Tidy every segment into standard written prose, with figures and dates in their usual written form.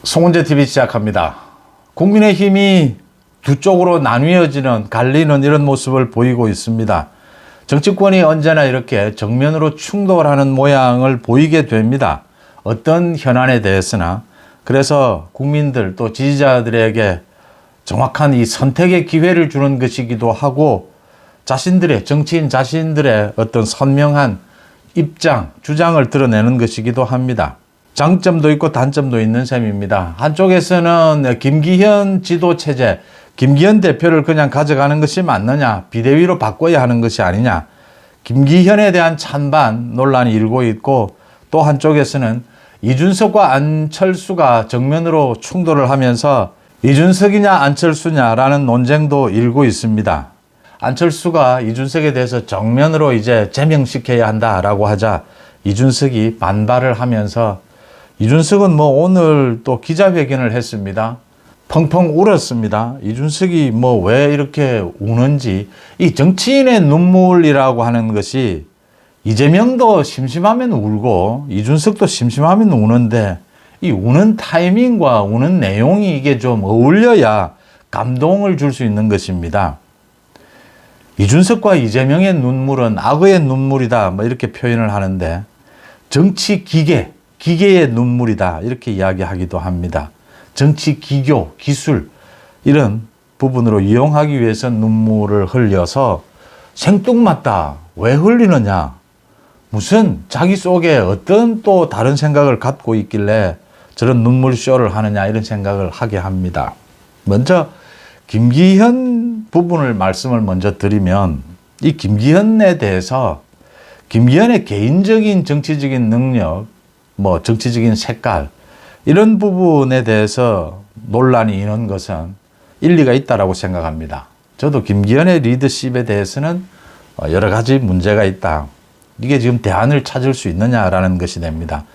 송은재TV 시작합니다. 국민의힘이 두 쪽으로 나뉘어지는, 갈리는 이런 모습을 보이고 있습니다. 정치권이 언제나 이렇게 정면으로 충돌하는 모양을 보이게 됩니다. 어떤 현안에 대해서나. 그래서 국민들 또 지지자들에게 정확한 이 선택의 기회를 주는 것이기도 하고, 자신들의, 정치인 자신들의 어떤 선명한 입장, 주장을 드러내는 것이기도 합니다. 장점도 있고 단점도 있는 셈입니다. 한쪽에서는 김기현 지도체제, 김기현 대표를 그냥 가져가는 것이 맞느냐, 비대위로 바꿔야 하는 것이 아니냐, 김기현에 대한 찬반 논란이 일고 있고, 또 한쪽에서는 이준석과 안철수가 정면으로 충돌을 하면서 이준석이냐 안철수냐라는 논쟁도 일고 있습니다. 안철수가 이준석에 대해서 정면으로 이제 제명시켜야 한다라고 하자 이준석이 반발을 하면서, 이준석은 오늘 또 기자회견을 했습니다. 펑펑 울었습니다. 이준석이 왜 이렇게 우는지, 이 정치인의 눈물이라고 하는 것이 이재명도 심심하면 울고 이준석도 심심하면 우는데, 이 우는 타이밍과 우는 내용이 이게 좀 어울려야 감동을 줄 수 있는 것입니다. 이준석과 이재명의 눈물은 악의 눈물이다, 이렇게 표현을 하는데, 정치 기계의 눈물이다, 이렇게 이야기하기도 합니다. 정치 기교, 기술, 이런 부분으로 이용하기 위해서 눈물을 흘려서 생뚱맞다, 왜 흘리느냐, 무슨 자기 속에 어떤 또 다른 생각을 갖고 있길래 저런 눈물쇼를 하느냐, 이런 생각을 하게 합니다. 먼저 김기현 부분을 말씀을 먼저 드리면, 이 김기현에 대해서 김기현의 개인적인 정치적인 능력, 정치적인 색깔, 이런 부분에 대해서 논란이 있는 것은 일리가 있다라고 생각합니다. 저도 김기현의 리더십에 대해서는 여러 가지 문제가 있다. 이게 지금 대안을 찾을 수 있느냐라는 것이 됩니다.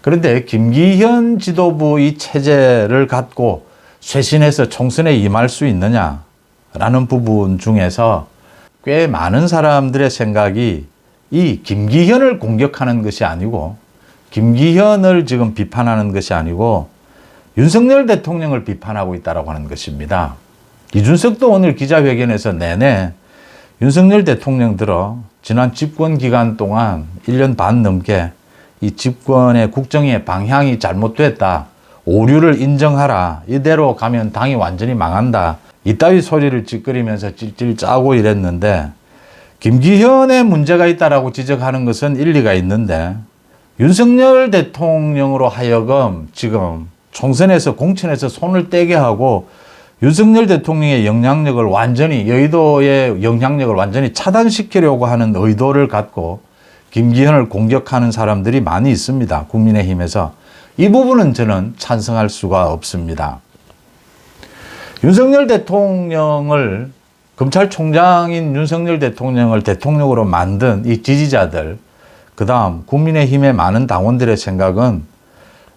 그런데 김기현 지도부 이 체제를 갖고 쇄신해서 총선에 임할 수 있느냐라는 부분 중에서 꽤 많은 사람들의 생각이 이 김기현을 공격하는 것이 아니고, 김기현을 지금 비판하는 것이 아니고 윤석열 대통령을 비판하고 있다고 하는 것입니다. 이준석도 오늘 기자회견에서 내내 윤석열 대통령 들어 지난 집권 기간 동안 1년 반 넘게 이 집권의 국정의 방향이 잘못됐다, 오류를 인정하라, 이대로 가면 당이 완전히 망한다, 이따위 소리를 찌끄리면서 찔찔 짜고 이랬는데, 김기현에 문제가 있다라고 지적하는 것은 일리가 있는데, 윤석열 대통령으로 하여금 지금 총선에서, 공천에서 손을 떼게 하고 윤석열 대통령의 영향력을 완전히, 여의도의 영향력을 완전히 차단시키려고 하는 의도를 갖고 김기현을 공격하는 사람들이 많이 있습니다. 국민의힘에서. 이 부분은 저는 찬성할 수가 없습니다. 윤석열 대통령을, 검찰총장인 윤석열 대통령을 대통령으로 만든 이 지지자들, 그 다음 국민의힘의 많은 당원들의 생각은,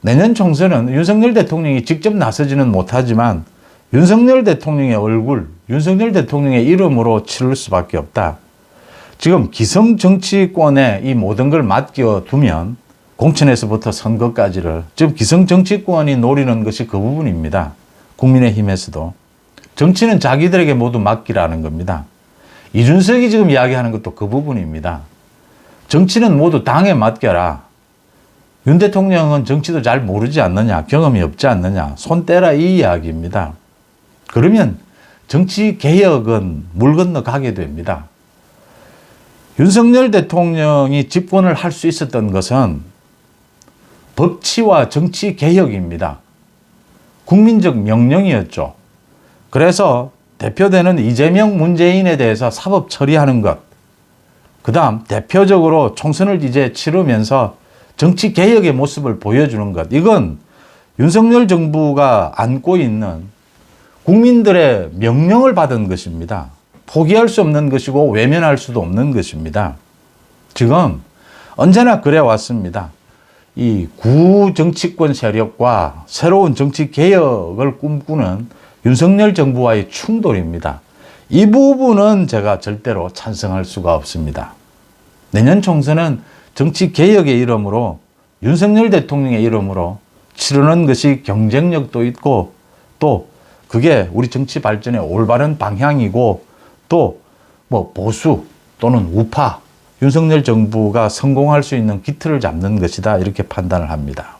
내년 총선은 윤석열 대통령이 직접 나서지는 못하지만 윤석열 대통령의 얼굴, 윤석열 대통령의 이름으로 치를 수밖에 없다. 지금 기성 정치권에 이 모든 걸 맡겨두면, 공천에서부터 선거까지를 지금 기성 정치권이 노리는 것이 그 부분입니다. 국민의힘에서도. 정치는 자기들에게 모두 맡기라는 겁니다. 이준석이 지금 이야기하는 것도 그 부분입니다. 정치는 모두 당에 맡겨라. 윤 대통령은 정치도 잘 모르지 않느냐, 경험이 없지 않느냐, 손 떼라, 이 이야기입니다. 그러면 정치 개혁은 물 건너 가게 됩니다. 윤석열 대통령이 집권을 할 수 있었던 것은 법치와 정치 개혁입니다. 국민적 명령이었죠. 그래서 대표되는 이재명, 문재인에 대해서 사법 처리하는 것, 그 다음 대표적으로 총선을 이제 치르면서 정치 개혁의 모습을 보여주는 것, 이건 윤석열 정부가 안고 있는 국민들의 명령을 받은 것입니다. 포기할 수 없는 것이고 외면할 수도 없는 것입니다. 지금 언제나 그래 왔습니다. 이 구정치권 세력과 새로운 정치 개혁을 꿈꾸는 윤석열 정부와의 충돌입니다. 이 부분은 제가 절대로 찬성할 수가 없습니다. 내년 총선은 정치 개혁의 이름으로, 윤석열 대통령의 이름으로 치르는 것이 경쟁력도 있고 또 그게 우리 정치 발전의 올바른 방향이고 또 뭐 보수 또는 우파 윤석열 정부가 성공할 수 있는 기틀을 잡는 것이다 이렇게 판단을 합니다.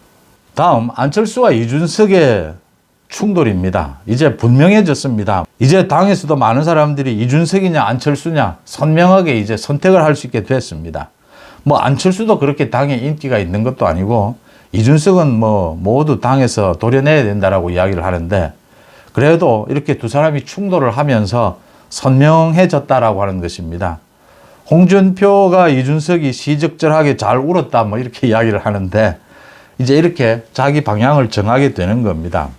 다음 안철수와 이준석의 충돌입니다. 이제 분명해졌습니다. 이제 당에서도 많은 사람들이 이준석이냐 안철수냐 선명하게 이제 선택을 할 수 있게 됐습니다. 뭐 안철수도 그렇게 당에 인기가 있는 것도 아니고 이준석은 뭐 모두 당에서 도려내야 된다라고 이야기를 하는데 그래도 이렇게 두 사람이 충돌을 하면서 선명해졌다라고 하는 것입니다. 홍준표가 이준석이 시적절하게 잘 울었다 뭐 이렇게 이야기를 하는데 이제 이렇게 자기 방향을 정하게 되는 겁니다.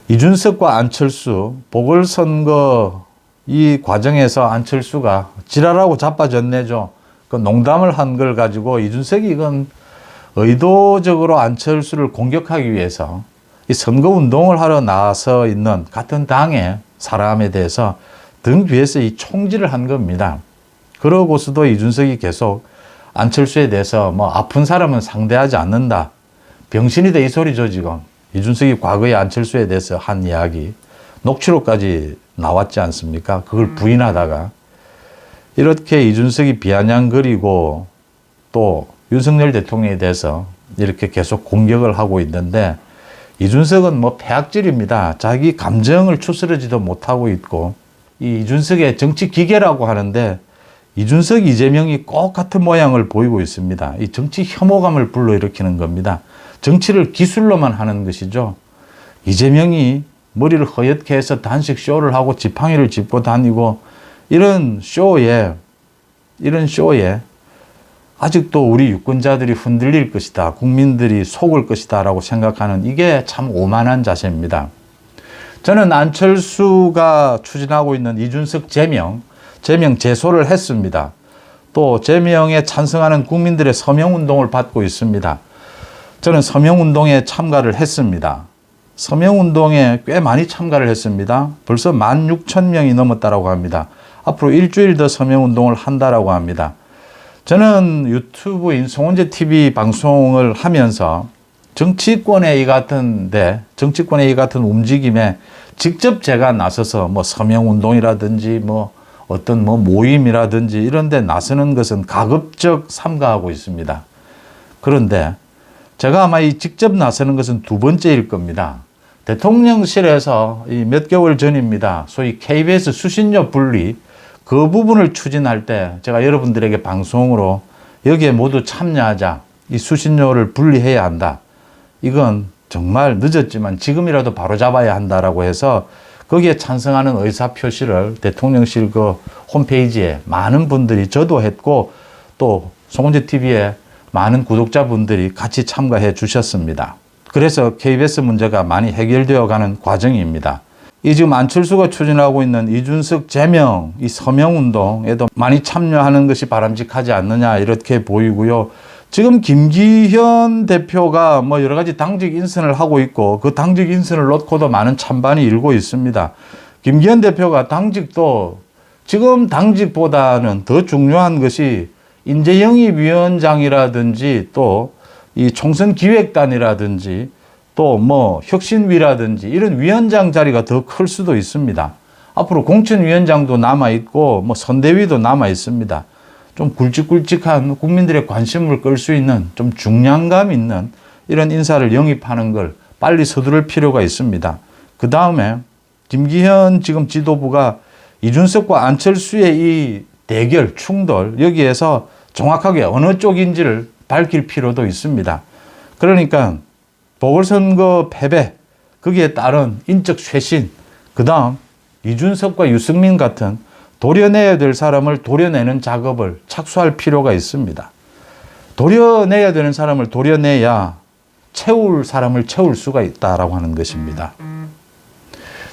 이준석과 안철수 보궐선거 이 과정에서 안철수가 지랄하고 자빠졌네죠. 그 농담을 한 걸 가지고 이준석이 이건 의도적으로 안철수를 공격하기 위해서 이 선거운동을 하러 나서 있는 같은 당의 사람에 대해서 등 뒤에서 이 총질을 한 겁니다. 그러고서도 이준석이 계속 안철수에 대해서 뭐 아픈 사람은 상대하지 않는다. 병신이 돼 이 소리죠 지금. 이준석이 과거에 안철수에 대해서 한 이야기 녹취록까지 나왔지 않습니까? 그걸 부인하다가 이렇게 이준석이 비아냥거리고 또 윤석열 대통령에 대해서 이렇게 계속 공격을 하고 있는데 이준석은 뭐 폐악질입니다. 자기 감정을 추스르지도 못하고 있고 이 이준석의 정치 기계라고 하는데 이준석, 이재명이 꼭 같은 모양을 보이고 있습니다. 이 정치 혐오감을 불러일으키는 겁니다. 정치를 기술로만 하는 것이죠. 이재명이 머리를 허옇게 해서 단식 쇼를 하고 지팡이를 짚고 다니고 이런 쇼에 아직도 우리 유권자들이 흔들릴 것이다. 국민들이 속을 것이다. 라고 생각하는 이게 참 오만한 자세입니다. 저는 안철수가 추진하고 있는 이준석 제명 제소를 했습니다. 또 제명에 찬성하는 국민들의 서명운동을 받고 있습니다. 저는 서명운동에 참가를 했습니다. 서명운동에 꽤 많이 참가를 했습니다. 벌써 16,000명이 넘었다고 합니다. 앞으로 일주일 더 서명운동을 한다라고 합니다. 저는 유튜브인 송원재 TV 방송을 하면서 정치권의 이 같은 움직임에 직접 제가 나서서 뭐 서명운동이라든지 뭐 어떤 뭐 모임이라든지 이런 데 나서는 것은 가급적 삼가하고 있습니다. 그런데 제가 아마 이 직접 나서는 것은 두 번째일 겁니다. 대통령실에서 이 몇 개월 전입니다. 소위 KBS 수신료 분리 그 부분을 추진할 때 제가 여러분들에게 방송으로 여기에 모두 참여하자. 이 수신료를 분리해야 한다. 이건 정말 늦었지만 지금이라도 바로 잡아야 한다라고 해서 거기에 찬성하는 의사표시를 대통령실 그 홈페이지에 많은 분들이 저도 했고 또 송원재 TV에 많은 구독자분들이 같이 참가해 주셨습니다. 그래서 KBS 문제가 많이 해결되어 가는 과정입니다. 이 지금 안철수가 추진하고 있는 이준석 제명, 이 서명운동에도 많이 참여하는 것이 바람직하지 않느냐 이렇게 보이고요. 지금 김기현 대표가 뭐 여러 가지 당직 인선을 하고 있고 그 당직 인선을 놓고도 많은 찬반이 일고 있습니다. 김기현 대표가 당직도 지금 당직보다는 더 중요한 것이 인재영입위원장이라든지 또 이 총선기획단이라든지 또 뭐 혁신위라든지 이런 위원장 자리가 더 클 수도 있습니다. 앞으로 공천위원장도 남아있고 뭐 선대위도 남아있습니다. 좀 굵직굵직한 국민들의 관심을 끌 수 있는 좀 중량감 있는 이런 인사를 영입하는 걸 빨리 서두를 필요가 있습니다. 그 다음에 김기현 지금 지도부가 이준석과 안철수의 이 대결, 충돌 여기에서 정확하게 어느 쪽인지를 밝힐 필요도 있습니다. 그러니까 보궐선거 패배, 거기에 따른 인적 쇄신, 그 다음 이준석과 유승민 같은 도려내야 될 사람을 도려내는 작업을 착수할 필요가 있습니다. 도려내야 되는 사람을 도려내야 채울 사람을 채울 수가 있다라고 하는 것입니다.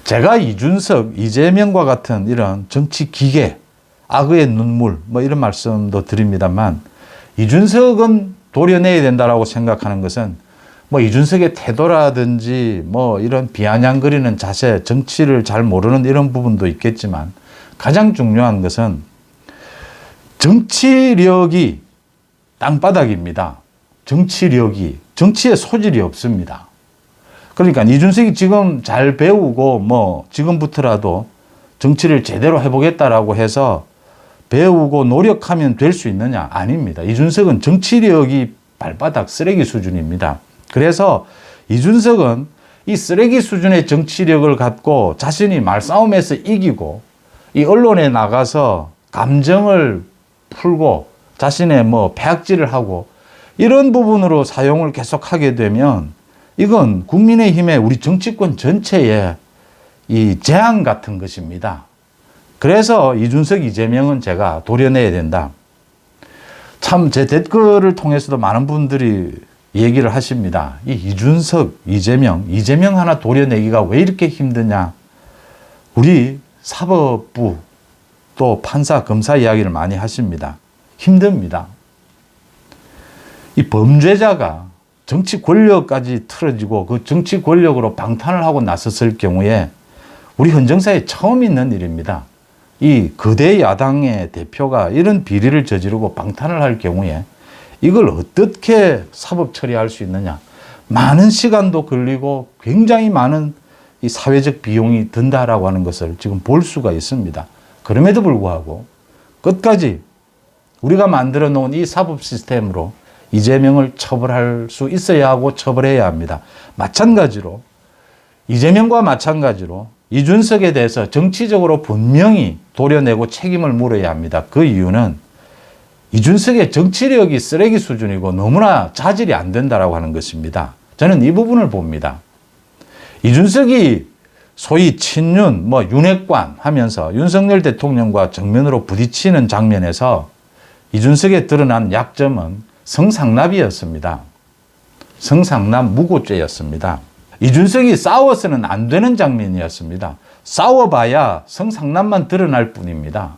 제가 이준석, 이재명과 같은 이런 정치 기계, 악의 눈물 뭐 이런 말씀도 드립니다만 이준석은 도려내야 된다라고 생각하는 것은 뭐 이준석의 태도라든지 뭐 이런 비아냥거리는 자세, 정치를 잘 모르는 이런 부분도 있겠지만 가장 중요한 것은 정치력이 땅바닥입니다. 정치력이 정치에 소질이 없습니다. 그러니까 이준석이 지금 잘 배우고 뭐 지금부터라도 정치를 제대로 해보겠다라고 해서 배우고 노력하면 될 수 있느냐? 아닙니다. 이준석은 정치력이 발바닥 쓰레기 수준입니다. 그래서 이준석은 이 쓰레기 수준의 정치력을 갖고 자신이 말싸움에서 이기고 이 언론에 나가서 감정을 풀고 자신의 뭐 폐악질을 하고 이런 부분으로 사용을 계속하게 되면 이건 국민의힘의 우리 정치권 전체에 이 재앙 같은 것입니다. 그래서 이준석, 이재명은 제가 도려내야 된다. 참 제 댓글을 통해서도 많은 분들이 얘기를 하십니다. 이 이준석, 이재명 하나 도려내기가 왜 이렇게 힘드냐. 우리 사법부 또 판사, 검사 이야기를 많이 하십니다. 힘듭니다. 이 범죄자가 정치 권력까지 틀어지고 그 정치 권력으로 방탄을 하고 나섰을 경우에 우리 헌정사에 처음 있는 일입니다. 이 거대 야당의 대표가 이런 비리를 저지르고 방탄을 할 경우에 이걸 어떻게 사법 처리할 수 있느냐. 많은 시간도 걸리고 굉장히 많은 이 사회적 비용이 든다라고 하는 것을 지금 볼 수가 있습니다. 그럼에도 불구하고 끝까지 우리가 만들어 놓은 이 사법 시스템으로 이재명을 처벌할 수 있어야 하고 처벌해야 합니다. 마찬가지로 이재명과 마찬가지로 이준석에 대해서 정치적으로 분명히 도려내고 책임을 물어야 합니다. 그 이유는 이준석의 정치력이 쓰레기 수준이고 너무나 자질이 안 된다라고 하는 것입니다. 저는 이 부분을 봅니다. 이준석이 소위 친윤, 윤핵관 하면서 윤석열 대통령과 정면으로 부딪히는 장면에서 이준석에 드러난 약점은 성상납이었습니다. 성상납 무고죄였습니다. 이준석이 싸워서는 안 되는 장면이었습니다. 싸워봐야 성상납만 드러날 뿐입니다.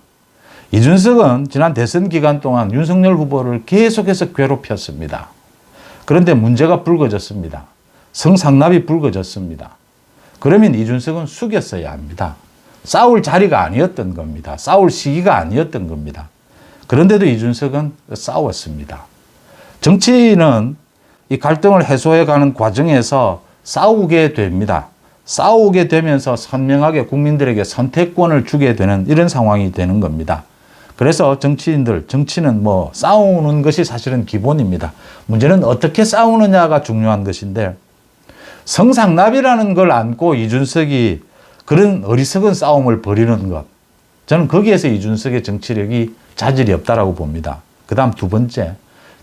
이준석은 지난 대선 기간 동안 윤석열 후보를 계속해서 괴롭혔습니다. 그런데 문제가 불거졌습니다. 성상납이 불거졌습니다. 그러면 이준석은 숙였어야 합니다. 싸울 자리가 아니었던 겁니다. 싸울 시기가 아니었던 겁니다. 그런데도 이준석은 싸웠습니다. 정치인은 이 갈등을 해소해가는 과정에서 싸우게 됩니다. 싸우게 되면서 선명하게 국민들에게 선택권을 주게 되는 이런 상황이 되는 겁니다. 그래서 정치는 싸우는 것이 사실은 기본입니다. 문제는 어떻게 싸우느냐가 중요한 것인데 성상납이라는 걸 안고 이준석이 그런 어리석은 싸움을 벌이는 것. 저는 거기에서 이준석의 정치력이 자질이 없다라고 봅니다. 그 다음 두 번째.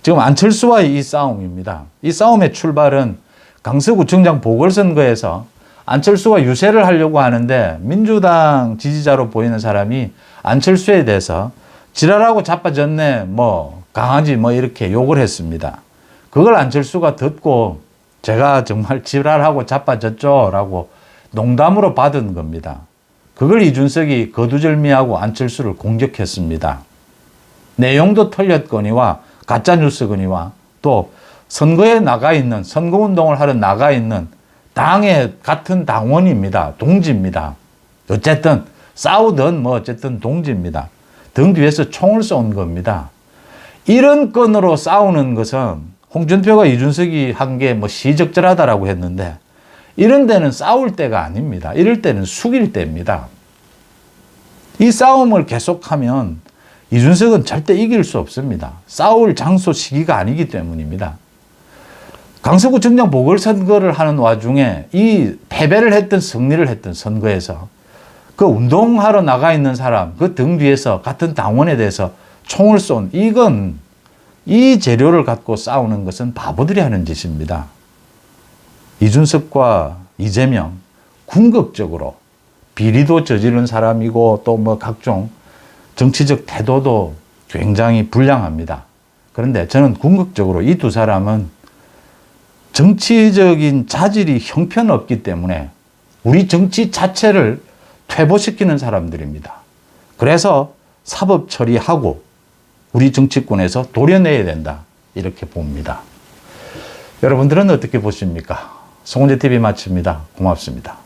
지금 안철수와의 이 싸움입니다. 이 싸움의 출발은 강서구청장 보궐선거에서 안철수가 유세를 하려고 하는데 민주당 지지자로 보이는 사람이 안철수에 대해서 지랄하고 자빠졌네, 강아지 이렇게 욕을 했습니다. 그걸 안철수가 듣고 제가 정말 지랄하고 자빠졌죠 라고 농담으로 받은 겁니다. 그걸 이준석이 거두절미하고 안철수를 공격했습니다. 내용도 틀렸거니와 가짜뉴스거니와 또 선거에 나가 있는, 선거운동을 하러 나가 있는 당의 같은 당원입니다. 동지입니다. 어쨌든 싸우든 어쨌든 동지입니다. 등 뒤에서 총을 쏜 겁니다. 이런 건으로 싸우는 것은 홍준표가 이준석이 한 게 시적절하다라고 했는데 이런 데는 싸울 때가 아닙니다. 이럴 때는 숙일 때입니다. 이 싸움을 계속하면 이준석은 절대 이길 수 없습니다. 싸울 장소 시기가 아니기 때문입니다. 강서구청장 보궐선거를 하는 와중에 이 패배를 했던 승리를 했던 선거에서 그 운동하러 나가 있는 사람 그 등 뒤에서 같은 당원에 대해서 총을 쏜 이건 이 재료를 갖고 싸우는 것은 바보들이 하는 짓입니다. 이준석과 이재명 궁극적으로 비리도 저지른 사람이고 또 각종 정치적 태도도 굉장히 불량합니다. 그런데 저는 궁극적으로 이 두 사람은 정치적인 자질이 형편없기 때문에 우리 정치 자체를 퇴보시키는 사람들입니다. 그래서 사법 처리하고 우리 정치권에서 도려내야 된다. 이렇게 봅니다. 여러분들은 어떻게 보십니까? 송은재TV 마칩니다. 고맙습니다.